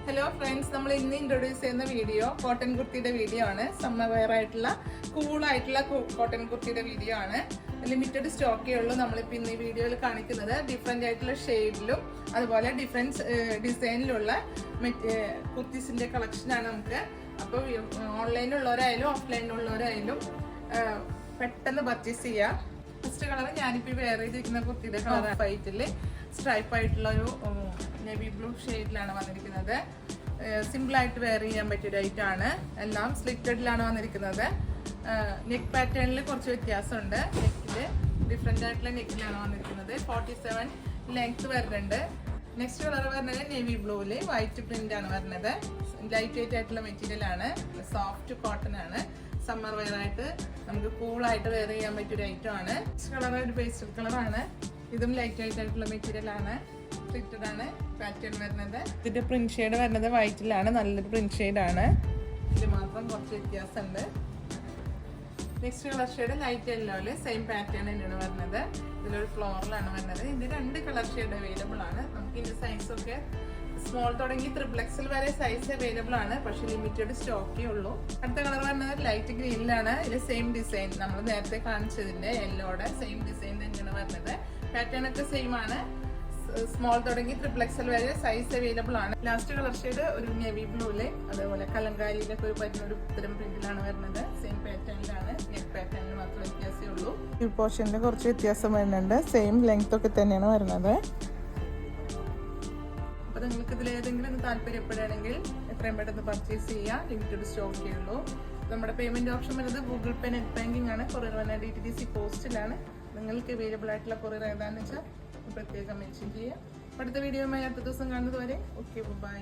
Hello friends, നമ്മൾ ഇന്ന് introduce ചെയ്യുന്ന വീഡിയോ കോട്ടൺ കുർത്തിയുടെ വീഡിയോ ആണ്. സമ്മർ വെയർ ആയിട്ടുള്ള കൂളായിട്ടുള്ള കോട്ടൺ കുർത്തിയുടെ വീഡിയോ ആണ്. ലിമിറ്റഡ് സ്റ്റോക്കേ ഉള്ളൂ. നമ്മളിപ്പോൾ ഇന്ന് ഈ വീഡിയോയിൽ കാണിക്കുന്നത് ഡിഫറെൻ്റ് ആയിട്ടുള്ള ഷെയ്ഡിലും അതുപോലെ ഡിഫറെൻറ്റ് ഡിസൈനിലുള്ള കുർത്തീസിൻ്റെ കളക്ഷനാണ് നമുക്ക്. അപ്പോൾ ഓൺലൈനിലുള്ളവരായാലും ഓഫ്ലൈനിലുള്ളവരായാലും പെട്ടെന്ന് പർച്ചേസ് ചെയ്യാം. ഫസ്റ്റ് കളർ ഞാനിപ്പോൾ വെയർ ചെയ്തിരിക്കുന്ന കുർത്തിയുടെ കളർ വൈറ്റിൽ സ്ട്രൈപ്പ് ആയിട്ടുള്ള ഒരു നേവി ബ്ലൂ ഷെയ്ഡിലാണ് വന്നിരിക്കുന്നത്. സിമ്പിളായിട്ട് വെയർ ചെയ്യാൻ പറ്റിയൊരു ഐറ്റാണ്. എല്ലാം സ്ലിറ്റഡിലാണ് വന്നിരിക്കുന്നത്. നെക്ക് പാറ്റേണിൽ കുറച്ച് വ്യത്യാസമുണ്ട്. നെക്കിൽ ഡിഫറെൻ്റ് ആയിട്ടുള്ള നെക്കിലാണ് വന്നിരിക്കുന്നത്. 47 ലെങ്ത് വരുന്നുണ്ട്. നെക്സ്റ്റ് കളർ വരുന്നത് നേവി ബ്ലൂവിൽ വൈറ്റ് പ്രിന്റ് ആണ് വരുന്നത്. ലൈറ്റ് വെയിറ്റ് ആയിട്ടുള്ള മെറ്റീരിയൽ ആണ്. സോഫ്റ്റ് കോട്ടൺ ആണ്. സമ്മർ വെയർ ആയിട്ട് നമുക്ക് കൂളായിട്ട് വെയർ ചെയ്യാൻ പറ്റിയൊരു ഐറ്റം ആണ്. നെക്സ്റ്റ് കളർ ഒരു പേസ്റ്റൽ കളറാണ്. ഇതും ലൈറ്റ് വെയിറ്റ് ആയിട്ടുള്ള മെറ്റീരിയൽ ആണ്. സ്ലിറ്റഡ് ആണ് പാറ്റേൺ വരുന്നത്. ഇതിന്റെ പ്രിന്റ് ഷെയ്ഡ് വരുന്നത് വൈറ്റിലാണ്. നല്ലൊരു പ്രിന്റ് ഷെയ്ഡ് ആണ്. ഇത് മാത്രം കുറച്ച് വ്യത്യാസമുണ്ട്. നെക്സ്റ്റ് കളർ ഷെയ്ഡ് ലൈറ്റ് യെല്ലോയില് സെയിം പാറ്റേൺ തന്നെയാണ് വരുന്നത്. ഇതിലൊരു ഫ്ലോറിലാണ് വരുന്നത്. ഇത് 2 കളർ ഷെയ്ഡ് അവൈലബിൾ ആണ്. നമുക്ക് ഇതിന്റെ സൈസൊക്കെ സ്മോൾ തുടങ്ങി XXL വരെ സൈസ് അവൈലബിൾ ആണ്. പക്ഷെ ലിമിറ്റഡ് സ്റ്റോക്കേ ഉള്ളൂ. അടുത്ത കളർ വരുന്നത് ലൈറ്റ് ഗ്രീനിലാണ്. ഇതിൽ സെയിം ഡിസൈൻ നമ്മൾ നേരത്തെ കാണിച്ചതിന്റെ യെല്ലോയുടെ സെയിം ഡിസൈൻ തന്നെയാണ് വരുന്നത്. പാറ്റേൺ ഒക്കെ സെയിം ആണ്. സ്മോൾ തുടങ്ങി XXL വരെ സൈസ് അവൈലബിൾ ആണ്. ലാസ്റ്റ് കളർ ഷെയ്ഡ് ഒരു നേവി ബ്ലൂല് അതേപോലെ കലങ്കാരിയിലൊക്കെ ഒരു പറ്റുന്ന ഒരു ഇത്തരം പ്രിന്റിലാണ് വരുന്നത്. സെയിം പാറ്റേണിലാണ്. നെക്ക് പാറ്റേണിൽ മാത്രം വ്യത്യാസമേ ഉള്ളൂ. ഈ പോർഷനിൽ കുറച്ച് വ്യത്യാസം വരുന്നുണ്ട്. സെയിം ലെങ്ത് ഒക്കെ തന്നെയാണ് വരുന്നത്. അപ്പൊ നിങ്ങൾക്ക് ഇതിൽ ഏതെങ്കിലും താല്പര്യപ്പെടുകയാണെങ്കിൽ എത്രയും പെട്ടെന്ന് പർച്ചേസ് ചെയ്യാം. ലിമിറ്റഡ് സ്റ്റോക്കേ ഉള്ളൂ. നമ്മുടെ പേയ്മെന്റ് ഓപ്ഷൻ വരുന്നത് ഗൂഗിൾ പേ, നെറ്റ് ബാങ്കിങ് ആണ്. കൊറിയർ വന്ന DTDC പോസ്റ്റിലാണ്. നിങ്ങൾക്ക് അവൈലബിൾ ആയിട്ടുള്ള കൊറിയർ ഏതാണെന്ന് വെച്ചാൽ പ്രത്യേകം മെൻഷൻ ചെയ്യാം. അടുത്ത വീഡിയോയുമായി അടുത്ത ദിവസം കാണുന്നത് വരെ ഓക്കെ, ബൈ.